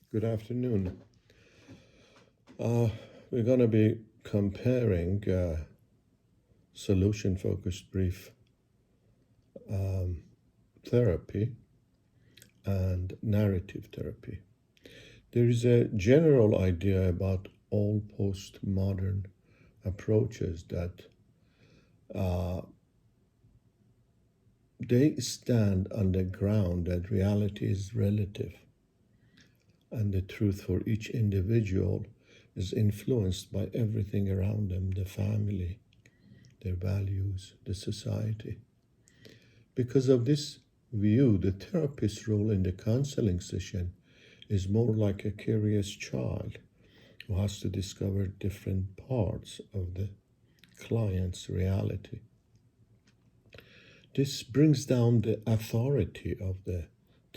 Good afternoon. Uh, we're going to be comparing solution focused brief therapy and narrative therapy. There is a general idea about all postmodern approaches that uh, they stand on the ground that reality is relative and the truth for each individual is influenced by everything around them, the family, their values, the society. Because of this view, the therapist's role in the counseling session is more like a curious child who has to discover different parts of the client's reality. This brings down the authority of the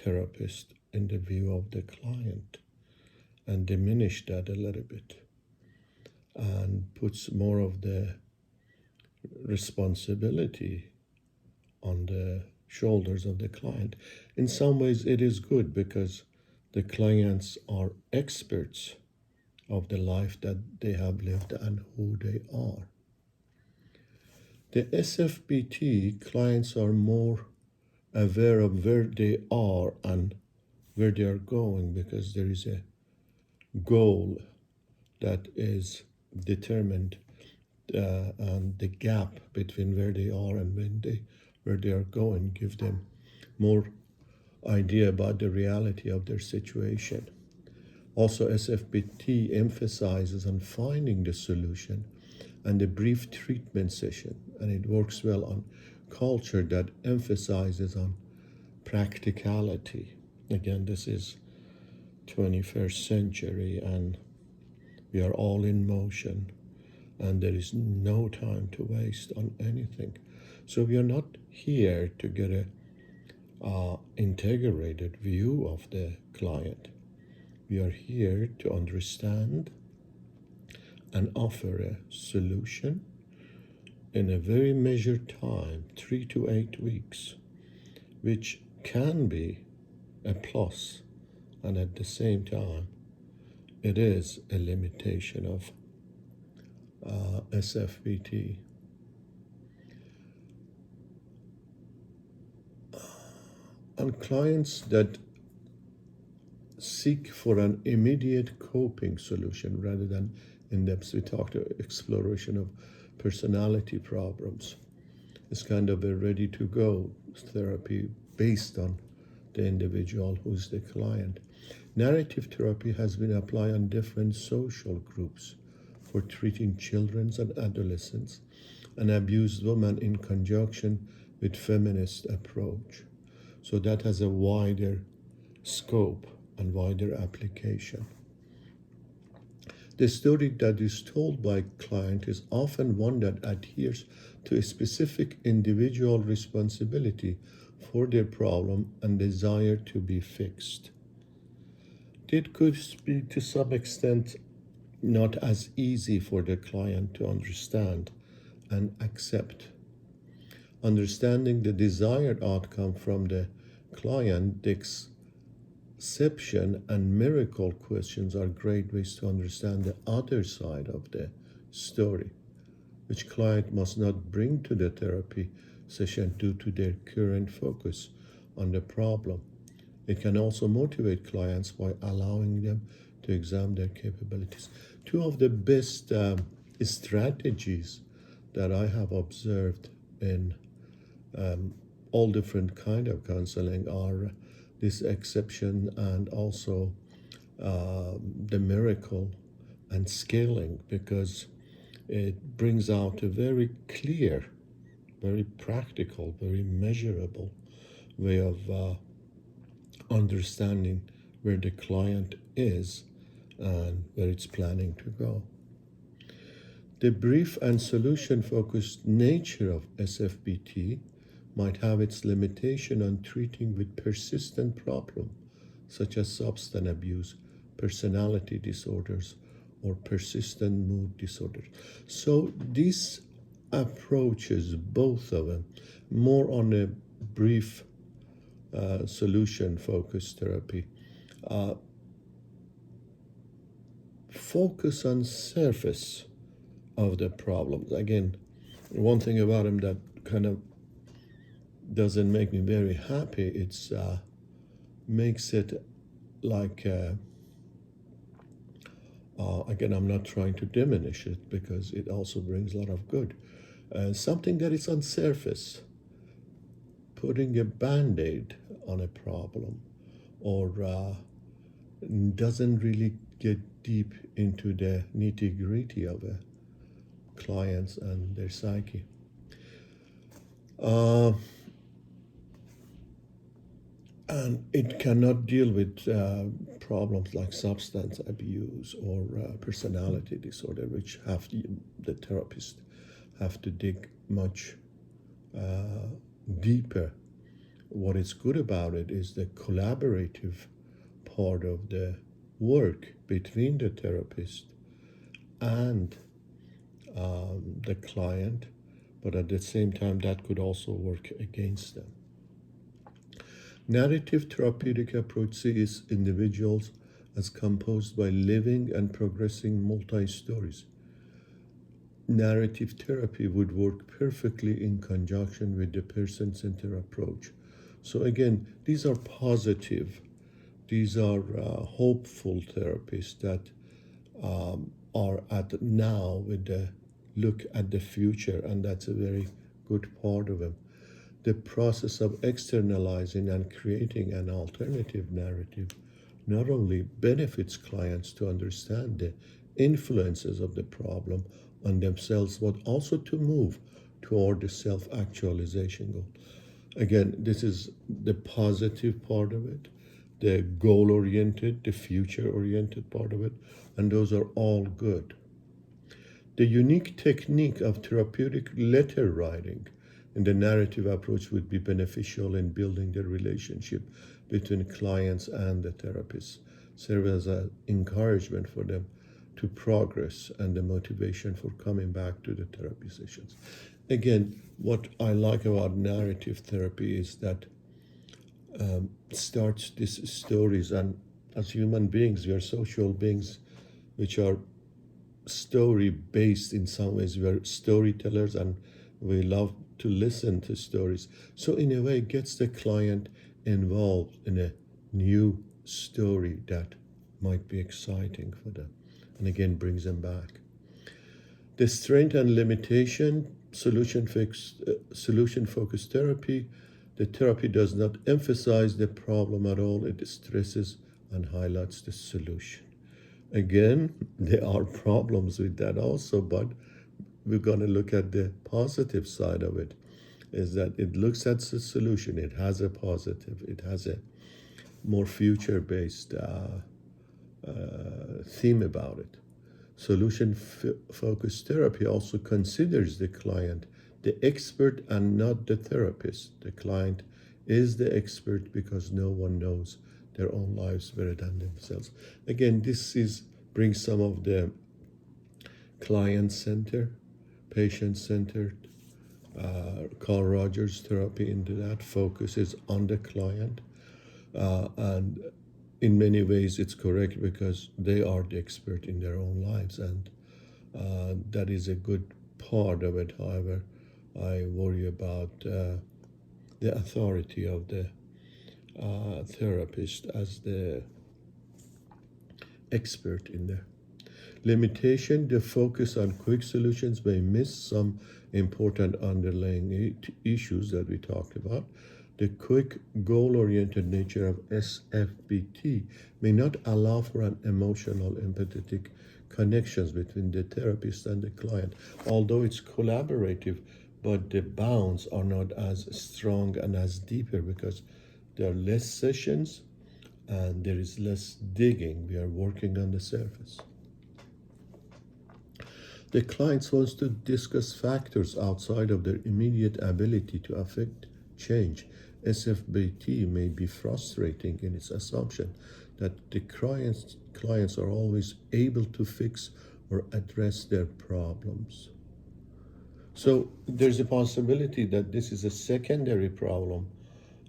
therapist in the view of the client and diminish that a little bit and puts more of the responsibility on the shoulders of the client. In some ways, it is good because the clients are experts of the life that they have lived and who they are. The SFBT clients are more aware of where they are and where they are going because there is a goal that is determined and the gap between where they are and where they are going give them more idea about the reality of their situation. Also, SFBT emphasizes on finding the solution and a brief treatment session, and it works well on culture that emphasizes on practicality. Again, this is 21st century and we are all in motion and there is no time to waste on anything. So we are not here to get a integrated view of the client. We are here to understand and offer a solution in a very measured time, 3 to 8 weeks, which can be a plus, and at the same time, it is a limitation of SFBT. On clients that seek for an immediate coping solution rather than in-depth, we talked exploration of personality problems. It's kind of a ready-to-go therapy based on the individual who's the client. Narrative therapy has been applied on different social groups for treating children and adolescents and abused women in conjunction with feminist approach. So that has a wider scope and wider application. The story that is told by client is often one that adheres to a specific individual responsibility for their problem and desire to be fixed. It could be to some extent not as easy for the client to understand and accept. Understanding the desired outcome from the client, the exception and miracle questions are great ways to understand the other side of the story, which client must not bring to the therapy session due to their current focus on the problem. It can also motivate clients by allowing them to examine their capabilities. Two of the best strategies that I have observed in all different kind of counseling are this exception and also the miracle and scaling, because it brings out a very clear, very practical, very measurable way of understanding where the client is and where it's planning to go. The brief and solution focused nature of SFBT might have its limitation on treating with persistent problems such as substance abuse, personality disorders, or persistent mood disorders. So these approaches, both of them, more on a brief solution focused therapy, focus on surface of the problems. Again, one thing about him that kind of doesn't make me very happy, it's makes it like again, I'm not trying to diminish it because it also brings a lot of good. Something that is on surface, putting a band-aid on a problem, or doesn't really get deep into the nitty-gritty of a clients and their psyche. And it cannot deal with problems like substance abuse or personality disorder, which the therapist have to dig much deeper. What is good about it is the collaborative part of the work between the therapist and the client, but at the same time that could also work against them. Narrative therapeutic approach sees individuals as composed by living and progressing multi-stories. Narrative therapy would work perfectly in conjunction with the person-centered approach. So again, these are positive, these are hopeful therapists that are at now with the look at the future, and that's a very good part of them. The process of externalizing and creating an alternative narrative not only benefits clients to understand the influences of the problem on themselves, but also to move toward the self-actualization goal. Again, this is the positive part of it, the goal-oriented, the future-oriented part of it, and those are all good. The unique technique of therapeutic letter writing in the narrative approach would be beneficial in building the relationship between clients and the therapists, serve as an encouragement for them to progress and the motivation for coming back to the therapy sessions. Again, what I like about narrative therapy is that starts these stories, and as human beings, we are social beings which are story based in some ways. We are storytellers and we love to listen to stories. So in a way, it gets the client involved in a new story that might be exciting for them, and again brings them back. The strength and limitation, solution-focused therapy. The therapy does not emphasize the problem at all. It stresses and highlights the solution. Again, there are problems with that also, but we're going to look at the positive side of it, is that it looks at the solution. It has a positive. It has a more future-based theme about it. Solution-focused therapy also considers the client the expert and not the therapist. The client is the expert because no one knows their own lives better than themselves. Again, this brings some of the client-centered, patient-centered, Carl Rogers therapy into that, focuses on the client. And in many ways it's correct because they are the expert in their own lives, and that is a good part of it. However, I worry about the authority of the therapist as the expert in there. Limitation, the focus on quick solutions may miss some important underlying issues that we talked about. The quick, goal-oriented nature of SFBT may not allow for an emotional, empathetic connections between the therapist and the client, although it's collaborative, but the bounds are not as strong and as deeper because there are less sessions and there is less digging. We are working on the surface. The clients wants to discuss factors outside of their immediate ability to affect change. SFBT may be frustrating in its assumption that the clients are always able to fix or address their problems. So there's a possibility that this is a secondary problem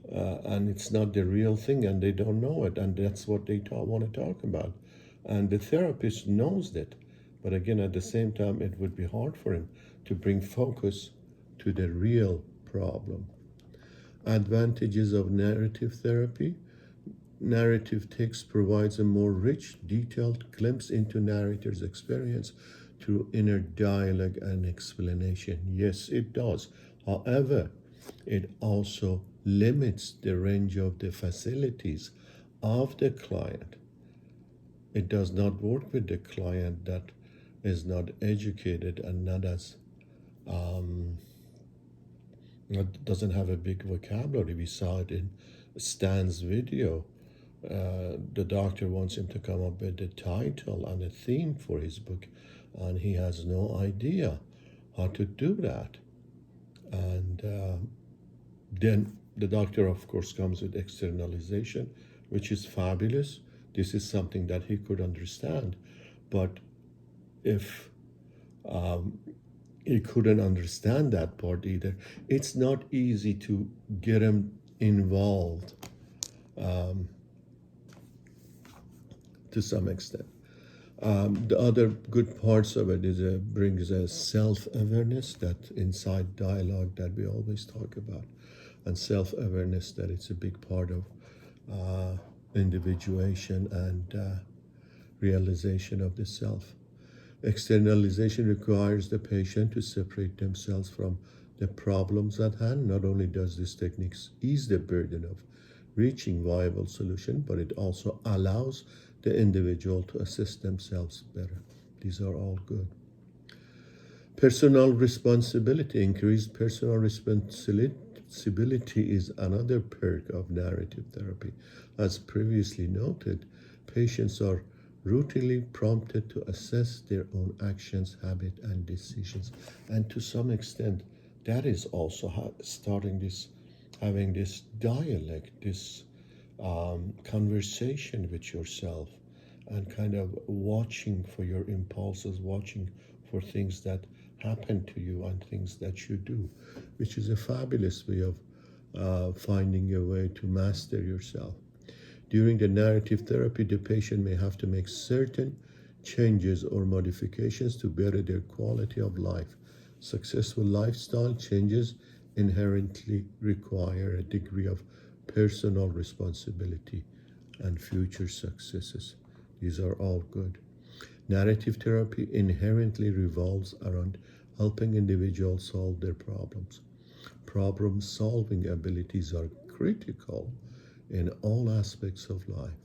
and it's not the real thing and they don't know it, and that's what they want to talk about. And the therapist knows that. But again, at the same time, it would be hard for him to bring focus to the real problem. Advantages of narrative therapy. Narrative text provides a more rich, detailed glimpse into narrator's experience through inner dialogue and explanation. Yes, it does. However, it also limits the range of the facilities of the client. It does not work with the client that is not educated and not as doesn't have a big vocabulary. We saw it in Stan's video. The doctor wants him to come up with a title and a theme for his book, and he has no idea how to do that. And then the doctor, of course, comes with externalization, which is fabulous. This is something that he could understand. But if he couldn't understand that part either, it's not easy to get him involved to some extent. The other good parts of it is brings a self-awareness, that inside dialogue that we always talk about, and self-awareness that it's a big part of individuation and realization of the self. Externalization requires the patient to separate themselves from the problems at hand. Not only does this technique ease the burden of reaching viable solution, but it also allows the individual to assess themselves better. These are all good. Personal responsibility. Increased personal responsibility is another perk of narrative therapy. As previously noted, patients are routinely prompted to assess their own actions, habits, and decisions. And to some extent, that is also having this dialogue, this conversation with yourself, and kind of watching for your impulses, watching for things that happen to you and things that you do, which is a fabulous way of finding a way to master yourself. During the narrative therapy, the patient may have to make certain changes or modifications to better their quality of life. Successful lifestyle changes inherently require a degree of personal responsibility and future successes. These are all good. Narrative therapy inherently revolves around helping individuals solve their problems. Problem-solving abilities are critical in all aspects of life.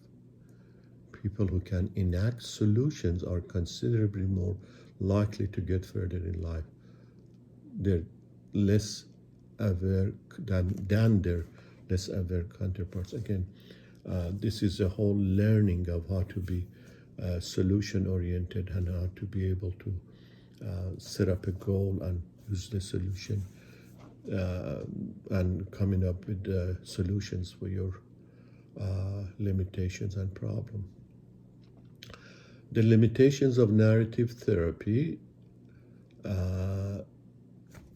People who can enact solutions are considerably more likely to get further in life. They're less aware than their less aware counterparts. Again, this is a whole learning of how to be solution-oriented and how to be able to set up a goal and use the solution and coming up with solutions for your limitations and problem. The limitations of narrative therapy,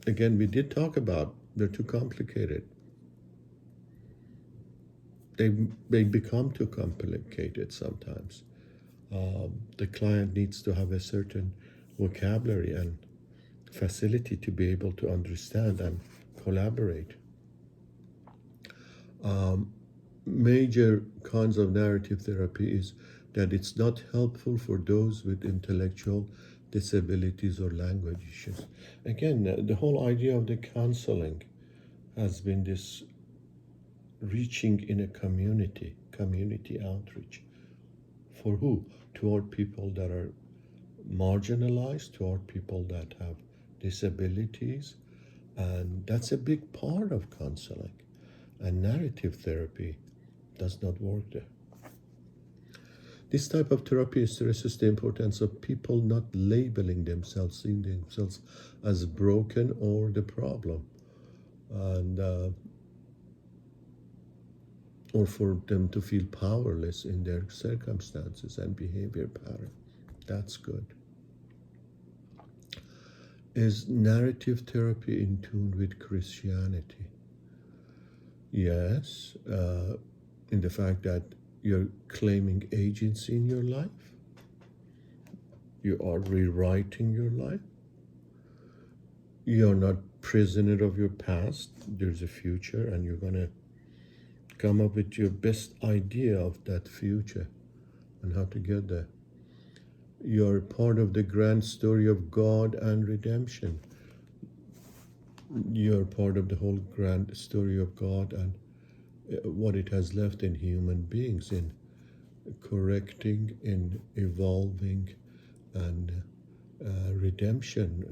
again, we did talk about, they're too complicated. They become too complicated sometimes. The client needs to have a certain vocabulary and facility to be able to understand and collaborate. Major cons of narrative therapy is that it's not helpful for those with intellectual disabilities or language issues. Again, the whole idea of the counseling has been this reaching in a community outreach. For who? Toward people that are marginalized, toward people that have disabilities, and that's a big part of counseling. And narrative therapy does not work there. This type of therapy stresses the importance of people not labeling themselves, seeing themselves as broken or the problem, and or for them to feel powerless in their circumstances and behavior pattern. That's good. Is narrative therapy in tune with Christianity? Yes, in the fact that you're claiming agency in your life. You are rewriting your life. You're not prisoner of your past. There's a future, and you're going to come up with your best idea of that future and how to get there. You're part of the grand story of God and redemption. You're part of the whole grand story of God and what it has left in human beings in correcting, in evolving, and redemption,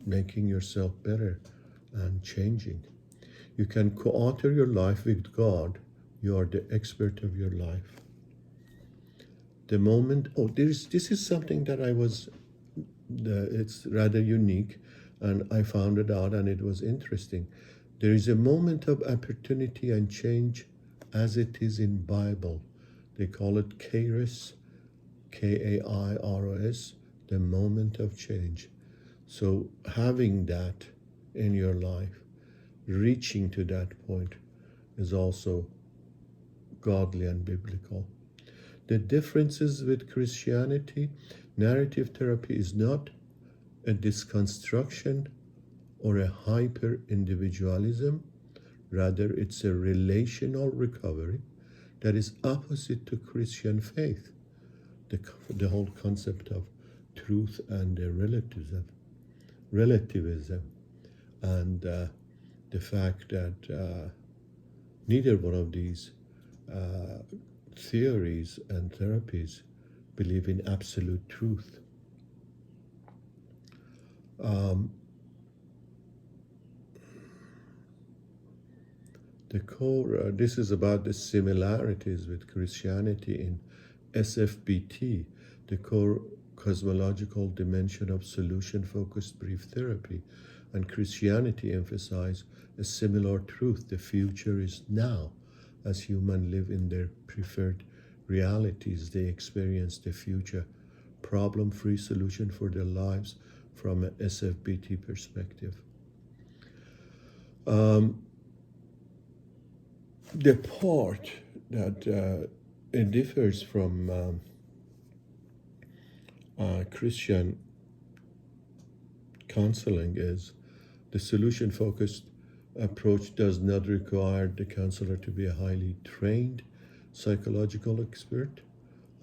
making yourself better and changing. You can co-author your life with God. You are the expert of your life. The moment, this is something that it's rather unique, and I found it out, and it was interesting. There is a moment of opportunity and change as it is in Bible. They call it Kairos, Kairos, the moment of change. So having that in your life, reaching to that point, is also godly and biblical. The differences with Christianity, narrative therapy is not a disconstruction or a hyper individualism. Rather, it's a relational recovery that is opposite to Christian faith. The whole concept of truth and relativism, and the fact that neither one of these theories and therapies believe in absolute truth. The core, this is about the similarities with Christianity in SFBT, the core cosmological dimension of solution-focused brief therapy, and Christianity emphasize a similar truth: the future is now. As humans live in their preferred realities, they experience the future problem-free solution for their lives from an SFBT perspective. The part that it differs from Christian counseling is the solution-focused approach does not require the counselor to be a highly trained psychological expert.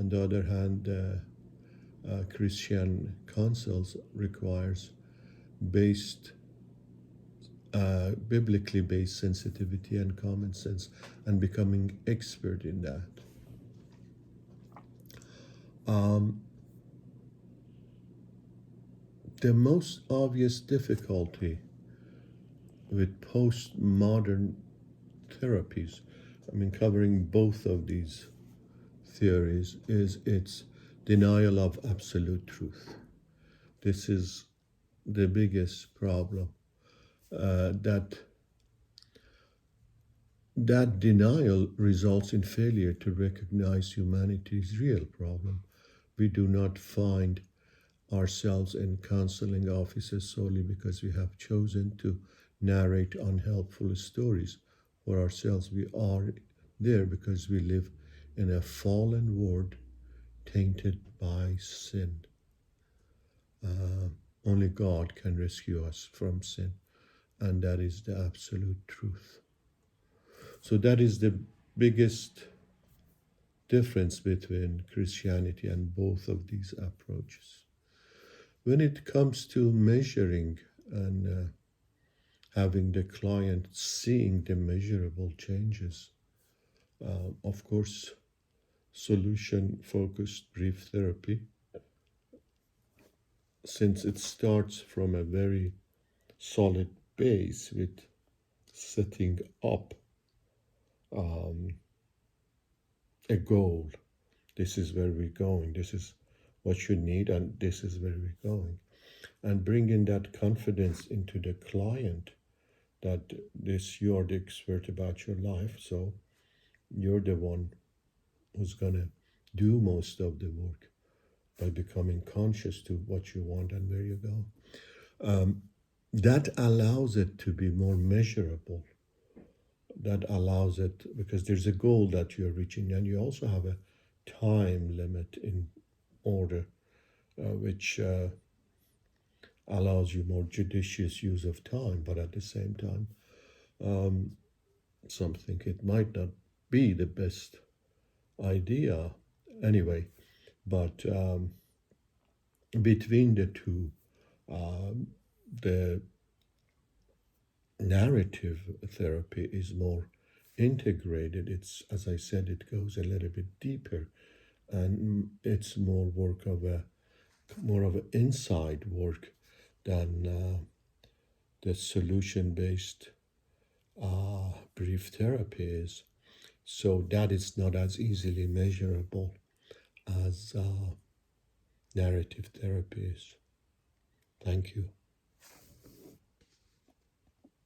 On the other hand, Christian counsels requires biblically based sensitivity and common sense, and becoming expert in that. The most obvious difficulty with postmodern therapies, covering both of these theories, is its denial of absolute truth. This is the biggest problem. That denial results in failure to recognize humanity's real problem. We do not find ourselves in counseling offices solely because we have chosen to narrate unhelpful stories for ourselves. We are there because we live in a fallen world tainted by sin. Only God can rescue us from sin, and that is the absolute truth. So that is the biggest difference between Christianity and both of these approaches. When it comes to measuring and having the client seeing the measurable changes, of course, solution-focused brief therapy, since it starts from a very solid base with setting up a goal. This is where we're going. This is what you need, and this is where we're going. And bringing that confidence into the client that you're the expert about your life, so you're the one who's going to do most of the work by becoming conscious to what you want and where you go. That allows it to be more measurable. That allows it, because there's a goal that you're reaching, and you also have a time limit in order which allows you more judicious use of time, but at the same time, something it might not be the best idea anyway. But between the two, the narrative therapy is more integrated. It's, as I said, it goes a little bit deeper, and it's more work of a more of an inside work than the solution-based brief therapy is. So that is not as easily measurable as narrative therapy is. Thank you.